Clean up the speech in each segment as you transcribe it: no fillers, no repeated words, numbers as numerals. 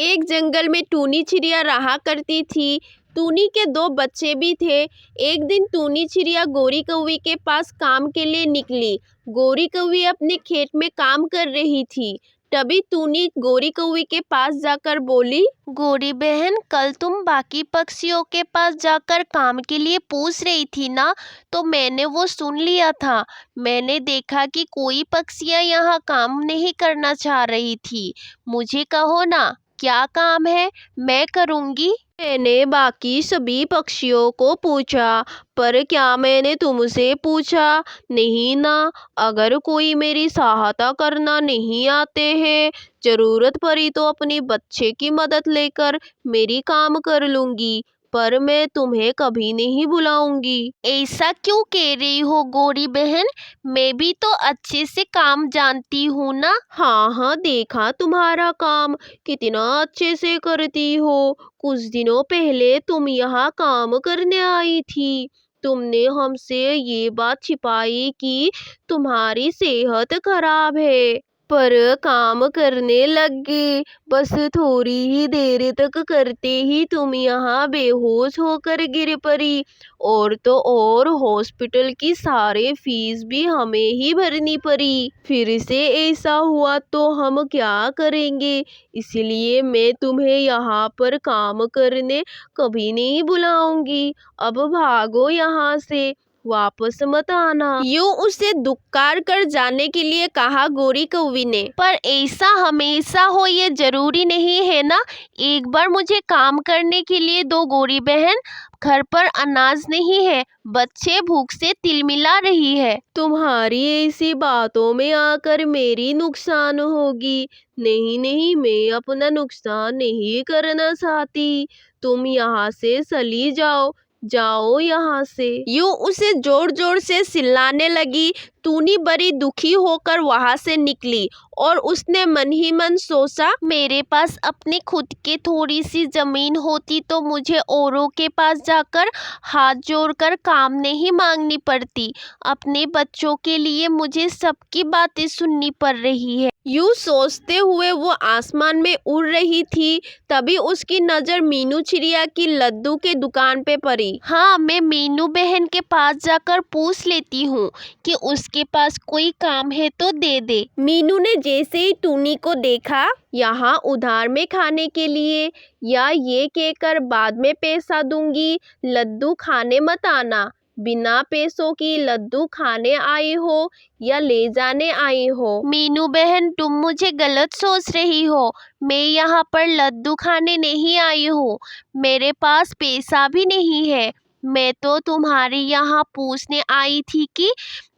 एक जंगल में टूनी चिड़िया रहा करती थी। टूनी के दो बच्चे भी थे। एक दिन टूनी चिड़िया गोरी कौवी के पास काम के लिए निकली। गोरी कौवी अपने खेत में काम कर रही थी। तभी टूनी गोरी कौवी के पास जाकर बोली, गोरी बहन, कल तुम बाकी पक्षियों के पास जाकर काम के लिए पूछ रही थी ना, तो मैंने वो सुन लिया था। मैंने देखा कि कोई पक्षियाँ यहाँ काम नहीं करना चाह रही थी। मुझे कहो ना, क्या काम है, मैं करूँगी। मैंने बाकी सभी पक्षियों को पूछा, पर क्या मैंने तुमसे पूछा नहीं ना। अगर कोई मेरी सहायता करना नहीं आते हैं, जरूरत पड़ी तो अपने बच्चे की मदद लेकर मेरी काम कर लूंगी, पर मैं तुम्हें कभी नहीं बुलाऊंगी। ऐसा क्यों कह रही हो गोरी बहन, मैं भी तो अच्छे से काम जानती हूँ ना। हाँ हाँ, देखा तुम्हारा काम कितना अच्छे से करती हो। कुछ दिनों पहले तुम यहाँ काम करने आई थी। तुमने हमसे ये बात छिपाई कि तुम्हारी सेहत खराब है, पर काम करने लग गए। बस थोड़ी ही देर तक करते ही तुम यहाँ बेहोश होकर गिर पड़ी। और तो और हॉस्पिटल की सारे फीस भी हमें ही भरनी पड़ी। फिर से ऐसा हुआ तो हम क्या करेंगे? इसलिए मैं तुम्हें यहाँ पर काम करने कभी नहीं बुलाऊंगी। अब भागो यहाँ से, वापस मत आना। यूं उसे दुक्कार कर जाने के लिए कहा गोरी कौवी ने। पर ऐसा हमेशा हो ये जरूरी नहीं है ना। एक बार मुझे काम करने के लिए दो गोरी बहन, घर पर अनाज नहीं है, बच्चे भूख से तिलमिला रही है। तुम्हारी ऐसी बातों में आकर मेरी नुकसान होगी। नहीं नहीं, मैं अपना नुकसान नहीं करना चाहती। तुम यहाँ से चली जाओ, जाओ यहाँ से। यूं उसे जोर जोर से चिल्लाने लगी। टूनी बड़ी दुखी होकर वहां से निकली और उसने मन ही मन सोचा, मेरे पास अपनी खुद की थोड़ी सी जमीन होती तो मुझे औरों के पास जाकर हाथ जोड़कर काम नहीं मांगनी पड़ती। अपने बच्चों के लिए मुझे सबकी बातें सुननी पड़ रही है। यूं सोचते हुए वो आसमान में उड़ रही थी। तभी उसकी नजर मीनू चिड़िया की लड्डू के दुकान पे पड़ी। हाँ, मैं मीनू बहन के पास जाकर पूछ लेती हूँ कि उसके पास कोई काम है तो दे दे। मीनू ने जैसे ही टूनी को देखा, यहाँ उधार में खाने के लिए, या ये कहकर बाद में पैसा दूंगी, लड्डू खाने मत आना। बिना पैसों की लड्डू खाने आई हो या ले जाने आई हो? मीनू बहन, तुम मुझे गलत सोच रही हो। मैं यहाँ पर लड्डू खाने नहीं आई हूँ। मेरे पास पैसा भी नहीं है। मैं तो तुम्हारे यहाँ पूछने आई थी कि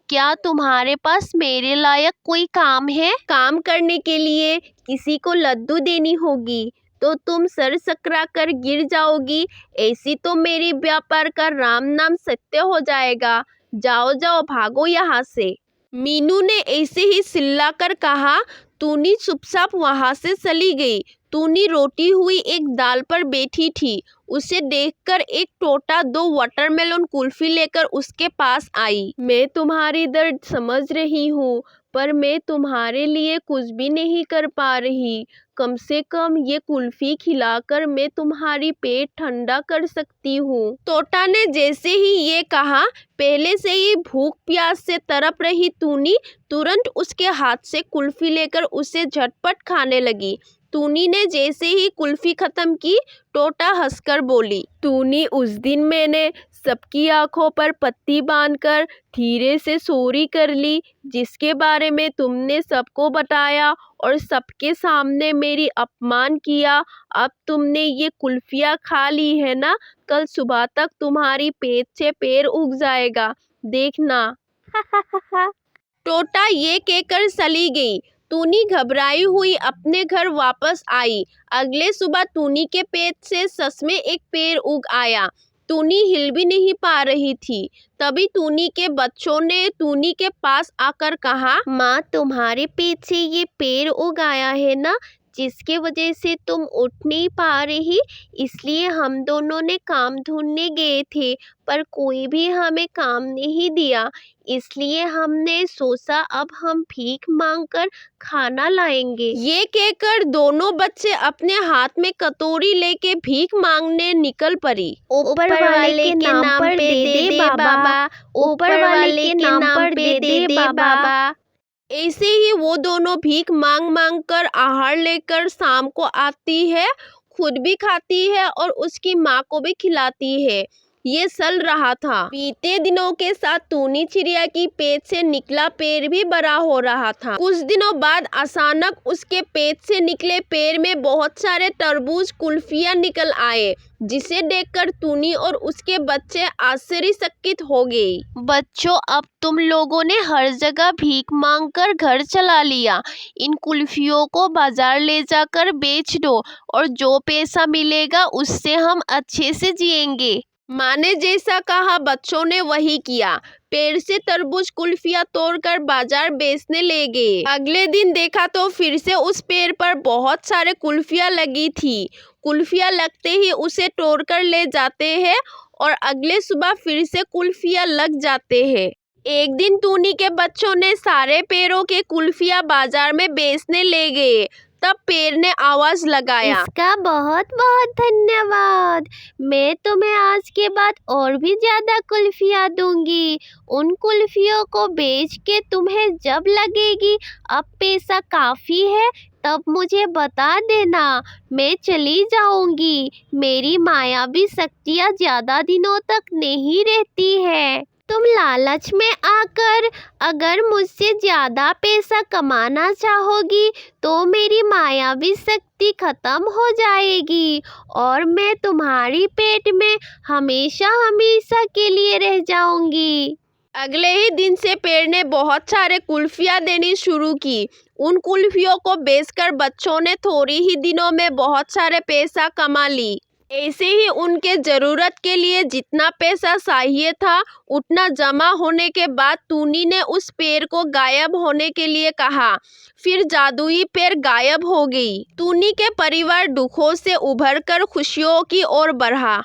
क्या तुम्हारे पास मेरे लायक कोई काम है। काम करने के लिए किसी को लड्डू देनी होगी तो तुम सर सकरा कर गिर जाओगी। ऐसी तो मेरी व्यापार का राम नाम सत्य हो जाएगा। जाओ जाओ, भागो यहाँ से। मीनू ने ऐसे ही चिल्लाकर कहा। टूनी चुपचाप वहां से चली गई। टूनी रोटी हुई एक दाल पर बैठी थी। उसे देखकर एक टोटा दो वाटरमेलन कुल्फी लेकर उसके पास आई। मैं तुम्हारी दर्द समझ रही हूँ, पर मैं तुम्हारे लिए कुछ भी नहीं कर पा रही। कम से कम ये कुल्फी खिलाकर मैं तुम्हारी पेट ठंडा कर सकती हूँ। तोता ने जैसे ही ये कहा, पहले से ही भूख प्यास से तड़प रही टूनी तुरंत उसके हाथ से कुल्फी लेकर उसे झटपट खाने लगी। टूनी ने जैसे ही कुल्फी खत्म की, तोता हंसकर बोली, टूनी, उस दिन मैंने सबकी आंखों पर पट्टी बांधकर धीरे से चोरी कर ली, जिसके बारे में तुमने सबको बताया और सबके सामने मेरी अपमान किया। अब तुमने ये कुल्फियाँ खा ली है ना, कल सुबह तक तुम्हारी पेट से पैर उग जाएगा, देखना। तोता ये कहकर चली गई। टूनी घबराई हुई अपने घर वापस आई। अगले सुबह टूनी के पेट से सच में एक पैर उग आया। टूनी हिल भी नहीं पा रही थी। तभी टूनी के बच्चों ने टूनी के पास आकर कहा, माँ, तुम्हारे पेट से ये पैर उग आया है ना, जिसके वजह से तुम उठ नहीं पा रही, इसलिए हम दोनों ने काम ढूंढने गए थे, पर कोई भी हमें काम नहीं दिया। इसलिए हमने सोचा अब हम भीख मांगकर खाना लाएंगे। ये कहकर दोनों बच्चे अपने हाथ में कटोरी लेके भीख मांगने निकल पड़ी। ऊपर वाले के नाम पर दे दे बाबा, ऊपर वाले के नाम पर दे दे बाबा। ऐसे ही वो दोनों भीख मांग मांग कर आहार लेकर शाम को आती है, खुद भी खाती है और उसकी माँ को भी खिलाती है। ये चल रहा था। बीते दिनों के साथ टूनी चिड़िया की पेट से निकला पैर भी बड़ा हो रहा था। कुछ दिनों बाद अचानक उसके पेट से निकले पैर में बहुत सारे तरबूज कुल्फियां निकल आए, जिसे देखकर टूनी और उसके बच्चे आश्चर्यचकित हो गए। बच्चों, अब तुम लोगों ने हर जगह भीख मांगकर घर चला लिया। इन कुल्फियों को बाजार ले जाकर बेच दो और जो पैसा मिलेगा उससे हम अच्छे से जिएंगे। माँ ने जैसा कहा बच्चों ने वही किया। पेड़ से तरबूज कुल्फियां तोड़कर बाजार बेचने ले गए। अगले दिन देखा तो फिर से उस पेड़ पर बहुत सारे कुल्फियां लगी थी। कुल्फियां लगते ही उसे तोड़कर ले जाते हैं और अगले सुबह फिर से कुल्फियां लग जाते हैं। एक दिन टूनी के बच्चों ने सारे पेड़ों के कुल्फियां बाजार में बेचने ले गए। तब पेड़ ने आवाज लगाया, इसका बहुत बहुत धन्यवाद। मैं तुम्हें आज के बाद और भी ज्यादा कुल्फियाँ दूंगी। उन कुल्फियों को बेच के तुम्हें जब लगेगी अब पैसा काफी है, तब मुझे बता देना। मैं चली जाऊंगी। मेरी मायावी शक्तियाँ ज्यादा दिनों तक नहीं रहती है। तुम लालच में आकर अगर मुझसे ज़्यादा पैसा कमाना चाहोगी तो मेरी मायावी शक्ति खत्म हो जाएगी और मैं तुम्हारी पेट में हमेशा हमेशा के लिए रह जाऊंगी। अगले ही दिन से पेड़ ने बहुत सारे कुल्फियां देनी शुरू की। उन कुल्फियों को बेचकर बच्चों ने थोड़ी ही दिनों में बहुत सारे पैसा कमा ली। ऐसे ही उनके ज़रूरत के लिए जितना पैसा चाहिए था उतना जमा होने के बाद टूनी ने उस पेड़ को गायब होने के लिए कहा। फिर जादुई पेड़ गायब हो गई। टूनी के परिवार दुखों से उभरकर खुशियों की ओर बढ़ा।